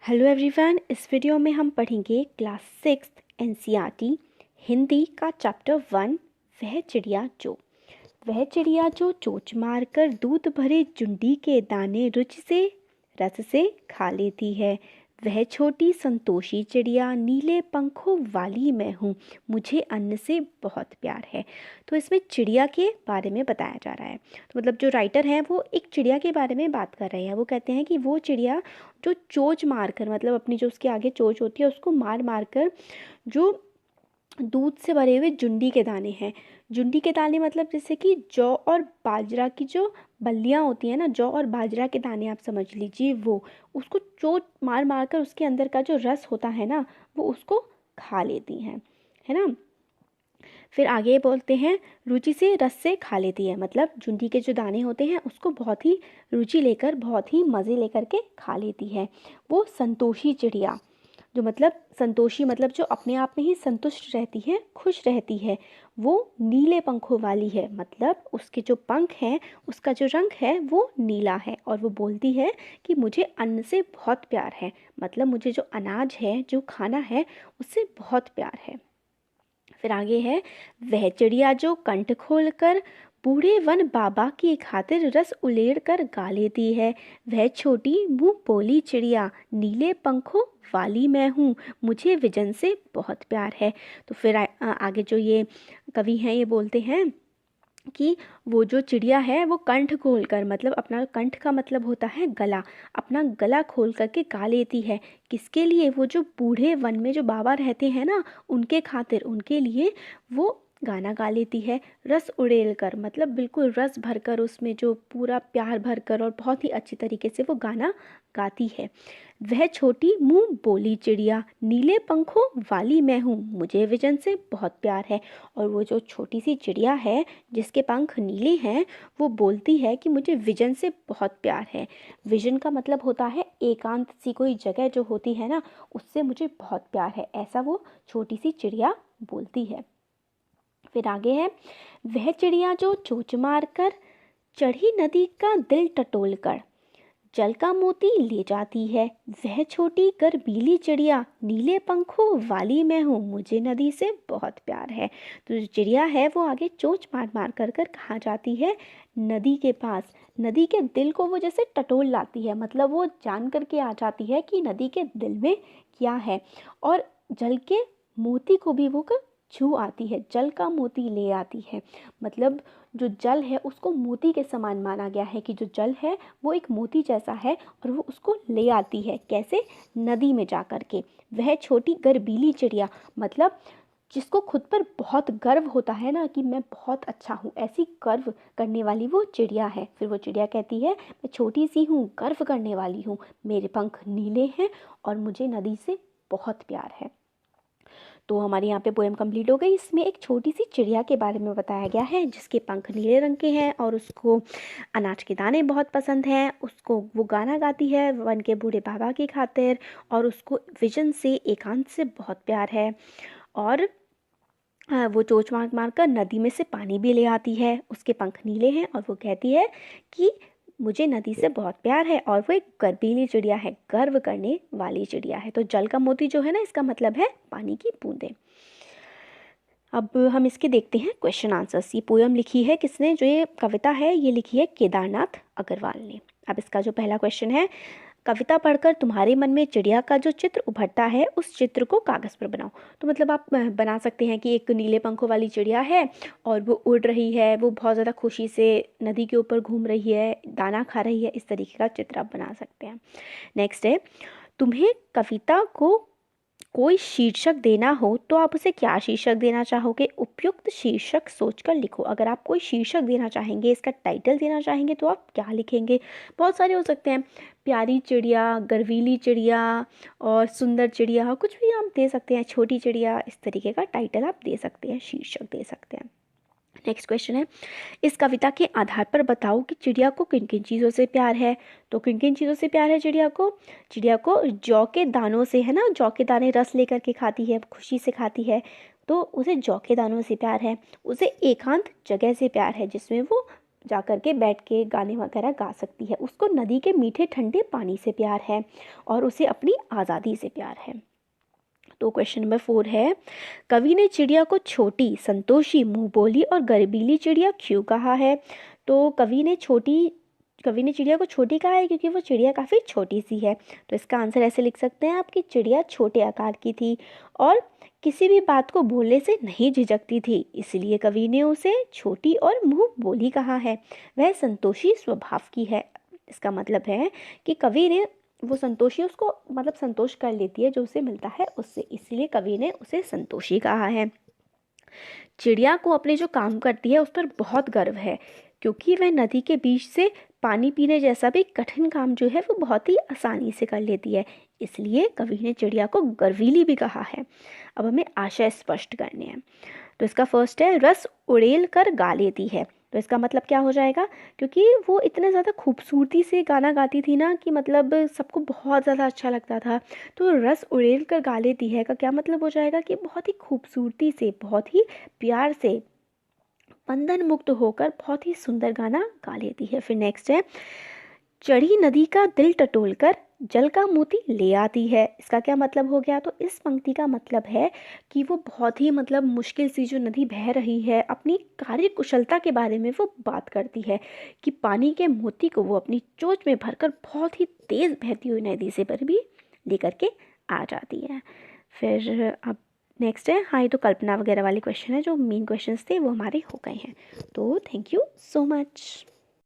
Hello everyone, इस video में हम पढ़ेंगे क्लास 6 एनसीईआरटी हिंदी का चैप्टर 1 वह चिड़िया जो चोंच मारकर दूध भरे जुंडी के दाने रुचि से रस से खा लेती है। वह छोटी संतोषी चिड़िया नीले पंखों वाली मैं हूँ, मुझे अन्न से बहुत प्यार है। तो इसमें चिड़िया के बारे में बताया जा रहा है। तो मतलब जो राइटर है वो एक चिड़िया के बारे में बात कर रहे हैं। वो कहते हैं कि वो चिड़िया जो चोंच मारकर, मतलब अपनी जो उसके आगे चोंच होती है उसको मार मार कर जो दूध से भरे हुए जुंडी के दाने हैं। जुंडी के दाने मतलब जैसे कि जौ और बाजरा की जो बल्लियाँ होती हैं ना, जौ और बाजरा के दाने आप समझ लीजिए, वो उसको चोट मार मार कर उसके अंदर का जो रस होता है ना वो उसको खा लेती हैं, है ना। फिर आगे बोलते हैं रुचि से रस से खा लेती है, मतलब जुंडी के जो दाने होते हैं उसको बहुत ही रुचि लेकर, बहुत ही मज़े लेकर के खा लेती है। वो संतोषी चिड़िया, जो मतलब संतोषी मतलब जो अपने आप में ही संतुष्ट रहती है, खुश रहती है, वो नीले पंखों वाली है। मतलब उसके जो पंख हैं उसका जो रंग है वो नीला है। और वो बोलती है कि मुझे अन्न से बहुत प्यार है, मतलब मुझे जो अनाज है, जो खाना है, उससे बहुत प्यार है। फिर आगे है वह चिड़िया जो कंठ खोलकर बूढ़े वन बाबा की खातिर रस उलेड़ कर गा लेती है। वह छोटी मुंह बोली चिड़िया नीले पंखों वाली मैं हूँ, मुझे विजन से बहुत प्यार है। तो फिर आगे जो ये कवि हैं ये बोलते हैं कि वो जो चिड़िया है वो कंठ खोलकर, मतलब अपना कंठ का मतलब होता है गला, अपना गला खोल करके गा लेती है। किसके लिए? वो जो बूढ़े वन में जो बाबा रहते हैं ना, उनके खातिर, उनके लिए वो गाना गा लेती है। रस उड़ेल कर मतलब बिल्कुल रस भरकर, उसमें जो पूरा प्यार भरकर और बहुत ही अच्छी तरीके से वो गाना गाती है। वह छोटी मुंह बोली चिड़िया नीले पंखों वाली मैं हूँ, मुझे विजन से बहुत प्यार है। और वो जो छोटी सी चिड़िया है जिसके पंख नीले हैं, वो बोलती है कि मुझे विजन से बहुत प्यार है। विजन का मतलब होता है एकांत सी कोई जगह जो होती है ना, उससे मुझे बहुत प्यार है, ऐसा वो छोटी सी चिड़िया बोलती है। फिर आगे है वह चिड़िया जो चोंच मार कर चढ़ी नदी का दिल टटोल कर जल का मोती ले जाती है। वह छोटी गर्वीली चिड़िया नीले पंखों वाली मैं हूँ, मुझे नदी से बहुत प्यार है। तो जो चिड़िया है वो आगे चोंच मार मार कर कर कहाँ जाती है? नदी के पास। नदी के दिल को वो जैसे टटोल लाती है, मतलब वो जान करके आ जाती है कि नदी के दिल में क्या है। और जल के मोती को भी वो छू आती है, जल का मोती ले आती है। मतलब जो जल है उसको मोती के समान माना गया है कि जो जल है वो एक मोती जैसा है, और वो उसको ले आती है। कैसे? नदी में जा कर के। वह छोटी गर्वीली चिड़िया, मतलब जिसको खुद पर बहुत गर्व होता है ना कि मैं बहुत अच्छा हूँ, ऐसी गर्व करने वाली वो चिड़िया है। फिर वो चिड़िया कहती है मैं छोटी सी हूँ, गर्व करने वाली हूँ, मेरे पंख नीले हैं और मुझे नदी से बहुत प्यार है। तो हमारी यहाँ पे पोएम कंप्लीट हो गई। इसमें एक छोटी सी चिड़िया के बारे में बताया गया है जिसके पंख नीले रंग के हैं और उसको अनाज के दाने बहुत पसंद हैं। उसको वो गाना गाती है वन के बूढ़े बाबा की खातिर, और उसको विजन से, एकांत से बहुत प्यार है। और वो चोंच मार मार कर नदी में से पानी भी ले आती है। उसके पंख नीले हैं और वो कहती है कि मुझे नदी से बहुत प्यार है। और वो एक गर्वीली चिड़िया है, गर्व करने वाली चिड़िया है। तो जल का मोती जो है ना, इसका मतलब है पानी की बूंदें। अब हम इसके देखते हैं क्वेश्चन आंसर्स। ये पोयम लिखी है किसने? जो ये कविता है ये लिखी है केदारनाथ अग्रवाल ने। अब इसका जो पहला क्वेश्चन है, कविता पढ़कर तुम्हारे मन में चिड़िया का जो चित्र उभरता है उस चित्र को कागज़ पर बनाओ। तो मतलब आप बना सकते हैं कि एक नीले पंखों वाली चिड़िया है और वो उड़ रही है, वो बहुत ज़्यादा खुशी से नदी के ऊपर घूम रही है, दाना खा रही है, इस तरीके का चित्र आप बना सकते हैं। नेक्स्ट है, तुम्हें कविता को कोई शीर्षक देना हो तो आप उसे क्या शीर्षक देना चाहोगे? उपयुक्त शीर्षक सोचकर लिखो। अगर आप कोई शीर्षक देना चाहेंगे, इसका टाइटल देना चाहेंगे, तो आप क्या लिखेंगे? बहुत सारे हो सकते हैं, प्यारी चिड़िया, गर्वीली चिड़िया और सुंदर चिड़िया, कुछ भी आप दे सकते हैं, छोटी चिड़िया, इस तरीके का टाइटल आप दे सकते हैं, शीर्षक दे सकते हैं। नेक्स्ट क्वेश्चन है, इस कविता के आधार पर बताओ कि चिड़िया को किन किन चीज़ों से प्यार है। तो किन किन चीज़ों से प्यार है चिड़िया को? चिड़िया को जौ के दानों से, है ना, जौ के दाने रस लेकर के खाती है, खुशी से खाती है, तो उसे जौ के दानों से प्यार है। उसे एकांत जगह से प्यार है जिसमें वो जा कर के बैठ के गाने वगैरह गा सकती है। उसको नदी के मीठे ठंडे पानी से प्यार है और उसे अपनी आज़ादी से प्यार है। तो क्वेश्चन नंबर 4 है, कवि ने चिड़िया को छोटी, संतोषी, मुंह बोली और गर्वीली चिड़िया क्यों कहा है? तो कवि ने चिड़िया को छोटी कहा है क्योंकि वो चिड़िया काफ़ी छोटी सी है। तो इसका आंसर ऐसे लिख सकते हैं आप कि चिड़िया छोटे आकार की थी और किसी भी बात को बोलने से नहीं झिझकती थी, इसलिए कवि ने उसे छोटी और मुंह बोली कहा है। वह संतोषी स्वभाव की है। इसका मतलब है कि कवि ने वो संतोषी, उसको मतलब संतोष कर लेती है जो उसे मिलता है उससे, इसलिए कवि ने उसे संतोषी कहा है। चिड़िया को अपने जो काम करती है उस पर बहुत गर्व है क्योंकि वह नदी के बीच से पानी पीने जैसा भी कठिन काम जो है वो बहुत ही आसानी से कर लेती है, इसलिए कवि ने चिड़िया को गर्वीली भी कहा है। अब हमें आशय स्पष्ट करने हैं। तो इसका फर्स्ट है, रस उड़ेल कर गा लेती है। तो इसका मतलब क्या हो जाएगा, क्योंकि वो इतने ज़्यादा खूबसूरती से गाना गाती थी ना कि मतलब सबको बहुत ज़्यादा अच्छा लगता था। तो रस उड़ेल कर गा लेती है का क्या मतलब हो जाएगा कि बहुत ही खूबसूरती से, बहुत ही प्यार से, बंधन मुक्त होकर बहुत ही सुंदर गाना गा लेती है। फिर नेक्स्ट है, चढ़ी नदी का दिल टटोलकर जल का मोती ले आती है। इसका क्या मतलब हो गया? तो इस पंक्ति का मतलब है कि वो बहुत ही मतलब मुश्किल सी जो नदी बह रही है, अपनी कार्य कुशलता के बारे में वो बात करती है कि पानी के मोती को वो अपनी चोंच में भरकर बहुत ही तेज बहती हुई नदी से पर भी लेकर के आ जाती है। फिर अब नेक्स्ट है, हाँ ये तो कल्पना वगैरह वाले क्वेश्चन है, जो मेन क्वेश्चंस थे वो हमारे हो गए हैं। तो थैंक यू सो मच।